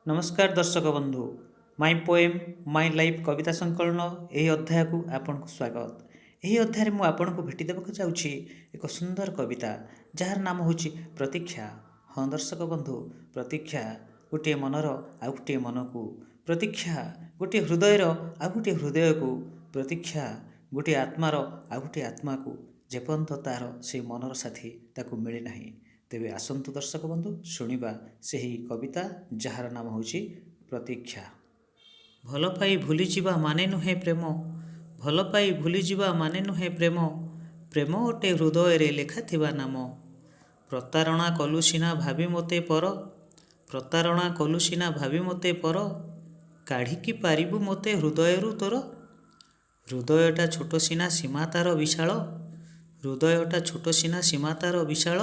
नमस्कार दर्शक बंधु माई पोएम माई लाइफ कविता संकलन यही अध्याय को आपन को स्वागत। यही अध्याय मु आपन को भेटी देबक जाउछि एक सुंदर कविता जार नाम होछि प्रतीक्षा। हाँ दर्शक बंधु, प्रतीक्षा गोटे मनर आउ गोटे मन को, प्रतीक्षा गोटे हृदयर आउ गोटे हृदय को, प्रतीक्षा गोटे आत्मार आउ गोटे आत्मा को जेपर्यंत तार से मनर साथी ताकू मिले नहीं। तेबे आसंतु दर्शक बंधु शुणिबा सेही कविता जार नाम होछि प्रतीक्षा। भल पाई भूली जीवा माने नुहे प्रेम, भल पाई भूली जीवा माने नुहे प्रेम, प्रेम ओटे हृदय रे लेखा थिबा नाम। प्रतारणा कलु सिना भाबी मोते पर, प्रतारणा कलु सिना भाबी मोते पर, काढ़िकी पारिबु मोते हृदयरु तोर। हृदयटा छोट सिना सीमा तार विशाल, हृदयटा छोट सिना सीमा तार विशाल,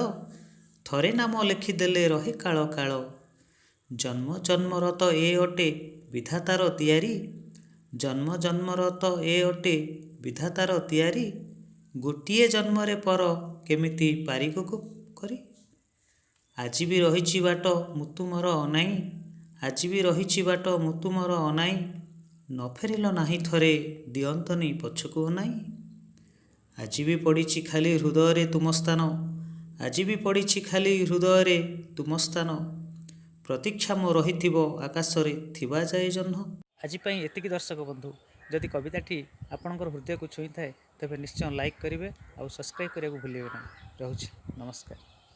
थरे नाम लेखिदेले रहे काल काल। जन्म जन्मर तो ए अटे विधातार तियारी, जन्म जन्मर तो ए अटे विधातार तियारी, गोटिए जन्मरे पर केमिति पारिगो करी। आजि भी रहिछि बाट मुतु मोर अनाई, आजि भी रहिछि बाट मुतु मोर अनाई, न फेरिल नाही थरे दियंतनी पछकु अनाई। आजि भी पड़िछि खाली हृदय रे तुम स्थान, आजि भी पड़िछि खाली हृदय रे तुम स्थान, प्रतीक्षा मो रहिथिबो आकाश रे थिबा जाए जह्न। आज पई एतिकी दर्शक बंधु, जदि कविताटी आपणकर हृदय को छुई थाए तेबे निश्चय लाइक करेंगे और सब्सक्राइब करने को भूलिए नहीं। रहुछि, नमस्कार।